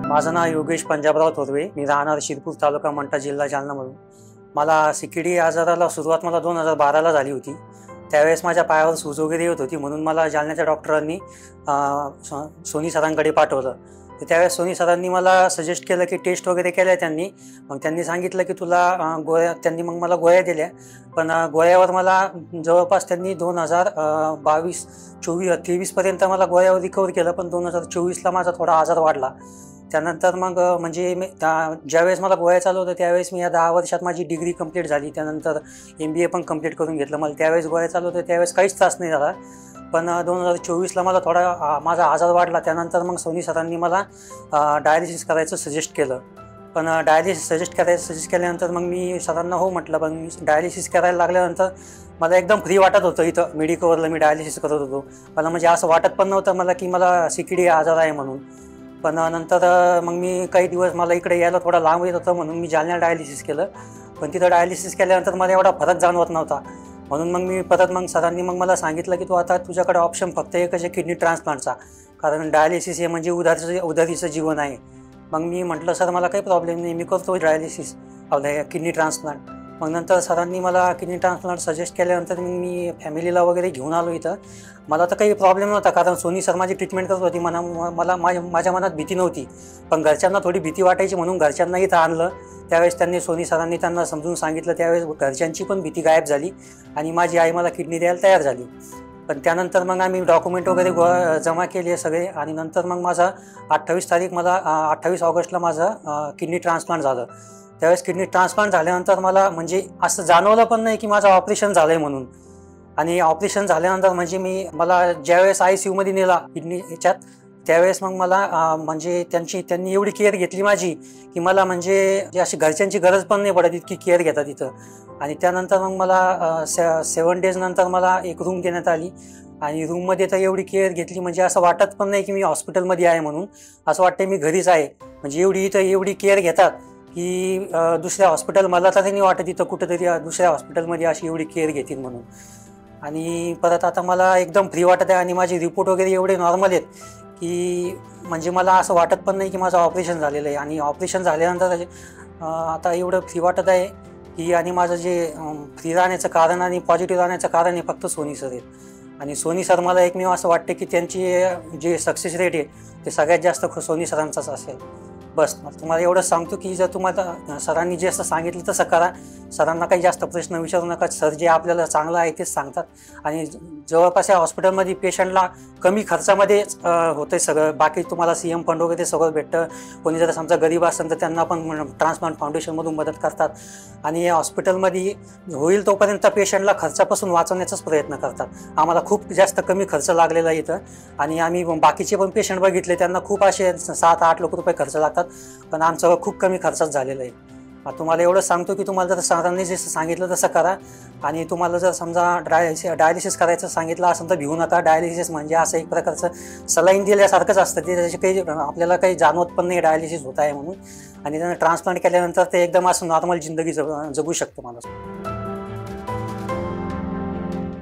माझं नाव योगेश पंजाबराव थोरवे. मी राहणार शिरपूर तालुका मंठा जिल्हा जालनामधून. मला सीकेडी आजाराला सुरुवात 2012ला झाली होती. त्यावेळेस माझ्या पायावर सूज वगैरे येत होती, म्हणून मला जालन्याच्या डॉक्टरांनी सोनी सरांकडे पाठवलं. तर त्यावेळेस सोनी सरांनी मला सजेस्ट केलं की टेस्ट वगैरे केल्या त्यांनी. मग त्यांनी सांगितलं की तुला गोळ्या, त्यांनी मग मला गोळ्या दिल्या. पण गोळ्यावर मला जवळपास त्यांनी 2022-23पर्यंत मला गोळ्यावर रिकवर केलं. पण 2024ला माझा थोडा आजार वाढला. त्यानंतर मग म्हणजे ज्यावेळेस मला गोळ्या चालू होतं त्यावेळेस मी या 10 वर्षात माझी डिग्री कंप्लीट झाली. त्यानंतर MBA पण कंप्लीट करून घेतलं. मला त्यावेळेस गोळ्या चालू होतं त्यावेळेस काहीच त्रास नाही झाला. पण 2024ला मला थोडा माझा आजार वाढला. त्यानंतर मग सोनी सरांनी मला डायलिसिस करायचं सजेस्ट केलं. पण डायलिसिस सजेस्ट केल्यानंतर मग मी सरांना हो म्हटलं. पण मी डायलिसिस करायला लागल्यानंतर मला एकदम फ्री वाटत होतं. इथं मेडिकलवरला मी डायलिसिस करत होतो. मला म्हणजे असं वाटत पण नव्हतं मला की मला सीकेडी आजार आहे म्हणून. पण नंतर मग मी काही दिवस मला इकडे यायला थोडा लांब येत होतं, म्हणून मी जालन्यात डायलिसिस केलं. पण तिथं डायलिसिस केल्यानंतर मला एवढा फरक जाणवत नव्हता. म्हणून मग मी परत सरांनी मला सांगितलं की तू आता तुझ्याकडे ऑप्शन फक्त एकच आहे, किडनी ट्रान्सप्लांटचा. कारण डायलिसिस हे म्हणजे उधारीचं जीवन आहे. मग मी म्हटलं सर मला काही प्रॉब्लेम नाही, मी करतो डायलिसिस किडनी ट्रान्सप्लांट. मग नंतर सरांनी मला किडनी ट्रान्सप्लांट सजेस्ट केल्यानंतर मी फॅमिलीला वगैरे घेऊन आलो इथं. मला तर काही प्रॉब्लेम नव्हता, कारण सोनी सर माझी ट्रीटमेंट करत होती. माझ्या मनात भीती नव्हती. पण घरच्यांना थोडी भीती वाटायची, म्हणून घरच्यांना इथं आणलं. त्यावेळेस सोनी सरांनी त्यांना समजून सांगितलं. त्यावेळेस घरच्यांची पण भीती गायब झाली आणि माझी आई मला किडनी द्यायला तयार झाली. पण त्यानंतर मग आम्ही डॉक्युमेंट वगैरे जमा केले सगळे. आणि नंतर मग माझा 28 ऑगस्टला माझं किडनी ट्रान्सप्लांट झालं. त्यावेळेस किडनी ट्रान्सप्लांट झाल्यानंतर मला म्हणजे असं जाणवलं पण नाही की माझं ऑपरेशन झालं आहे म्हणून. आणि ऑपरेशन झाल्यानंतर म्हणजे मला ज्यावेळेस ICUमध्ये नेला किडनी ह्याच्यात, त्यावेळेस मग मला म्हणजे त्यांनी एवढी केअर घेतली माझी की मला म्हणजे अशी घरच्यांची गरज पण नाही पडत, इतकी केअर घेतात तिथं. आणि त्यानंतर मग मला 7 डेज नंतर मला एक रूम देण्यात आली. आणि रूममध्ये तर एवढी केअर घेतली म्हणजे असं वाटत पण नाही की मी हॉस्पिटलमध्ये आहे म्हणून. असं वाटतं मी घरीच आहे. म्हणजे एवढी केअर घेतात की दुसऱ्या हॉस्पिटल, मला तर नाही वाटत इथं कुठंतरी दुसऱ्या हॉस्पिटलमध्ये अशी एवढी केअर घेतील म्हणून. आणि परत आता मला एकदम फ्री वाटत आहे. आणि माझे रिपोर्ट वगैरे एवढे नॉर्मल आहेत की म्हणजे मला असं वाटत पण नाही की माझं ऑपरेशन झालेलं आहे. आणि ऑपरेशन झाल्यानंतर आता एवढं फ्री वाटत आहे की, आणि माझं जे फ्री राहण्याचं कारण आणि पॉझिटिव्ह राहण्याचं कारण हे फक्त सोनी सर आहेत. आणि सोनी सर मला एकमेव असं वाटतं की त्यांची जे सक्सेस रेट आहे ते सगळ्यात जास्त सोनी सरांचाच असेल. बस तुम्हाला एवढंच सांगतो की जर तुम्हाला सरांनी जे असं सांगितलं तसं करा. सरांना काही जास्त प्रश्न विचारू नका. सर जे आपल्याला चांगलं आहे तेच सांगतात. आणि जवळपास या हॉस्पिटलमध्ये पेशंटला कमी खर्चामध्ये होतं आहे सगळं. बाकी तुम्हाला CM फंड वगैरे सगळं भेटतं. कोणी जर समजा गरीब असेल तर त्यांना पण ट्रान्सप्लांट फाउंडेशनमधून मदत करतात. आणि या हॉस्पिटलमध्ये होईल तोपर्यंत पेशंटला खर्चापासून वाचवण्याचाच प्रयत्न करतात. आम्हाला खूप जास्त कमी खर्च लागलेला आहे इथं. आणि आम्ही बाकीचे पण पेशंट बघितले, त्यांना खूप असे 7-8 लाख रुपये खर्च लागतात. पण आमचं खूप कमी खर्चात झालेलं आहे. तुम्हाला एवढं सांगतो की तुम्हाला जर सरांनी जसं सांगितलं तसं करा. आणि तुम्हाला जर समजा डायलिसिस करायचं सांगितलं असेल तर भिवू नका. डायलिसिस म्हणजे असं एक प्रकारचं सलाईन दिल्यासारखंच असतं. ते त्याचे काही आपल्याला काही जाणवत पण नाही डायलिसिस होत आहे म्हणून. आणि त्यांना ट्रान्सप्लांट केल्यानंतर ते एकदम असं नॉर्मल जिंदगी जगू शकतो माणूस.